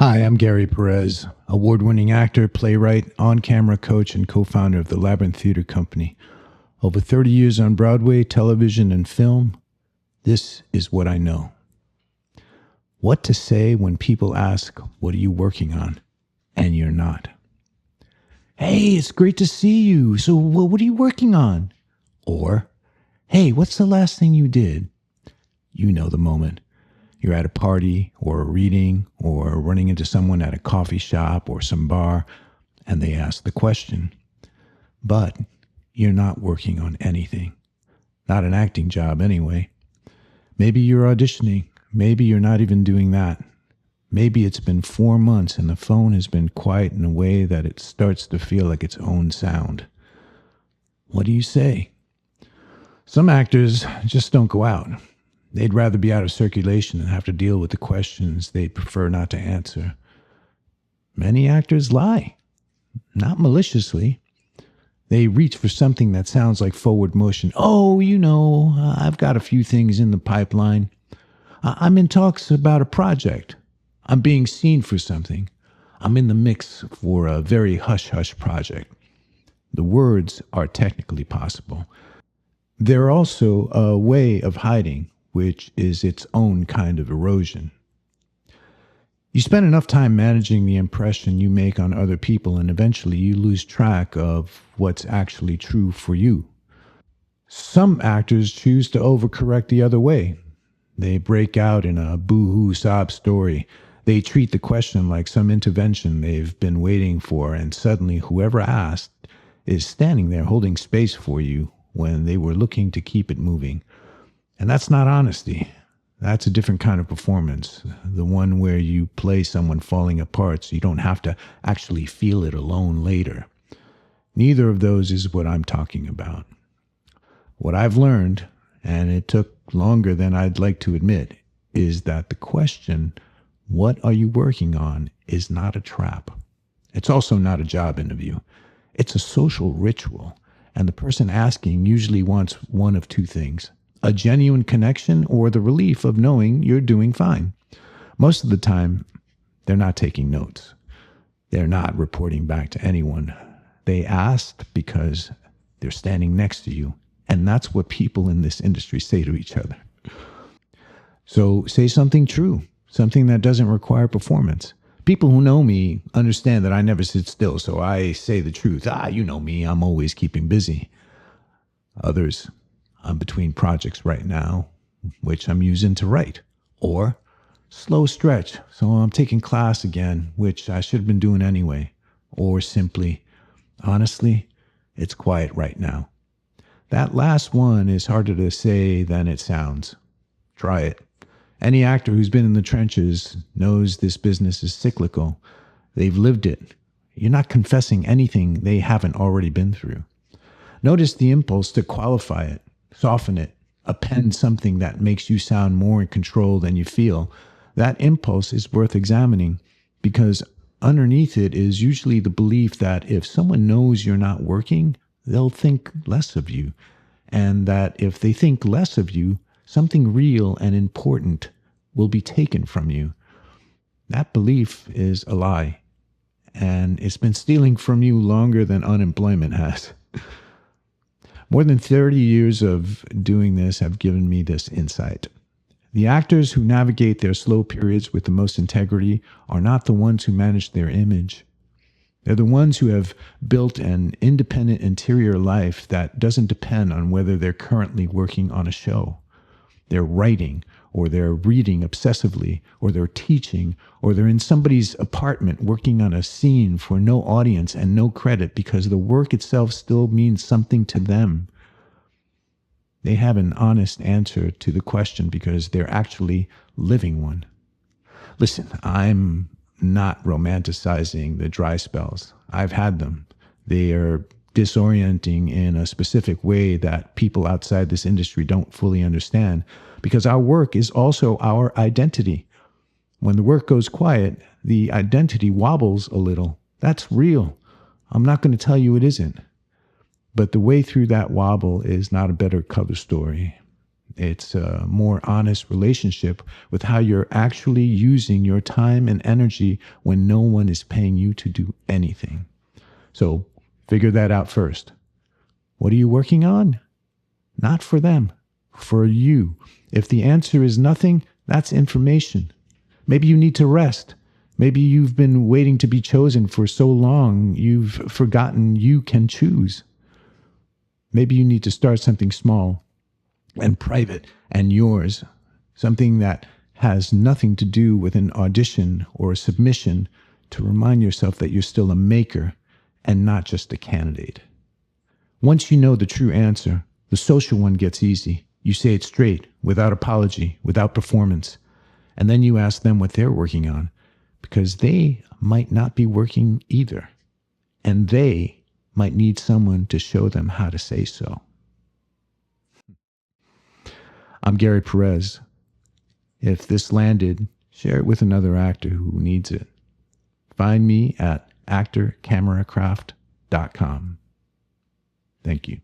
Hi, I'm Gary Perez, award-winning actor, playwright, on-camera coach, and co-founder of the Labyrinth Theater Company. Over 30 years on Broadway, television, and film, this is what I know. What to say when people ask, "What are you working on?" and you're not. "Hey, it's great to see you. So what are you working on?" Or, "Hey, what's the last thing you did?" You know the moment. You're at a party or a reading or running into someone at a coffee shop or some bar, and they ask the question. But you're not working on anything. Not an acting job anyway. Maybe you're auditioning. Maybe you're not even doing that. Maybe it's been 4 months and the phone has been quiet in a way that it starts to feel like its own sound. What do you say? Some actors just don't go out. They'd rather be out of circulation than have to deal with the questions they prefer not to answer. Many actors lie, not maliciously. They reach for something that sounds like forward motion. "Oh, I've got a few things in the pipeline. I'm in talks about a project. I'm being seen for something. I'm in the mix for a very hush-hush project." The words are technically possible. They're also a way of hiding, which is its own kind of erosion. You spend enough time managing the impression you make on other people, and eventually you lose track of what's actually true for you. Some actors choose to overcorrect the other way. They break out in a boo-hoo sob story. They treat the question like some intervention they've been waiting for, and suddenly whoever asked is standing there holding space for you when they were looking to keep it moving. And that's not honesty. That's a different kind of performance, the one where you play someone falling apart so you don't have to actually feel it alone later. Neither of those is what I'm talking about. What I've learned, and it took longer than I'd like to admit, is that the question, "What are you working on?" is not a trap. It's also not a job interview. It's a social ritual, and the person asking usually wants one of two things: a genuine connection or the relief of knowing you're doing fine. Most of the time, they're not taking notes. They're not reporting back to anyone. They asked because they're standing next to you, and that's what people in this industry say to each other. So say something true, something that doesn't require performance. People who know me understand that I never sit still, so I say the truth. You know me, I'm always keeping busy. Others, I'm between projects right now, which I'm using to write. Or slow stretch, so I'm taking class again, which I should have been doing anyway. Or simply, honestly, it's quiet right now. That last one is harder to say than it sounds. Try it. Any actor who's been in the trenches knows this business is cyclical. They've lived it. You're not confessing anything they haven't already been through. Notice the impulse to qualify it. Soften it, append something that makes you sound more in control than you feel. That impulse is worth examining, because underneath it is usually the belief that if someone knows you're not working, they'll think less of you. And that if they think less of you, something real and important will be taken from you. That belief is a lie, and it's been stealing from you longer than unemployment has. More than 30 years of doing this have given me this insight. The actors who navigate their slow periods with the most integrity are not the ones who manage their image. They're the ones who have built an independent interior life that doesn't depend on whether they're currently working on a show. They're writing, or they're reading obsessively, or they're teaching, or they're in somebody's apartment working on a scene for no audience and no credit because the work itself still means something to them. They have an honest answer to the question because they're actually living one. Listen, I'm not romanticizing the dry spells. I've had them. They are disorienting in a specific way that people outside this industry don't fully understand, because our work is also our identity. When the work goes quiet, the identity wobbles a little. That's real. I'm not going to tell you it isn't. But the way through that wobble is not a better cover story. It's a more honest relationship with how you're actually using your time and energy when no one is paying you to do anything. So figure that out first. What are you working on? Not for them, for you. If the answer is nothing, that's information. Maybe you need to rest. Maybe you've been waiting to be chosen for so long, you've forgotten you can choose. Maybe you need to start something small and private and yours, something that has nothing to do with an audition or a submission, to remind yourself that you're still a maker and not just a candidate. Once you know the true answer, the social one gets easy. You say it straight, without apology, without performance. And then you ask them what they're working on, because they might not be working either. And they might need someone to show them how to say so. I'm Gary Perez. If this landed, share it with another actor who needs it. Find me at ActorCameraCraft.com. Thank you.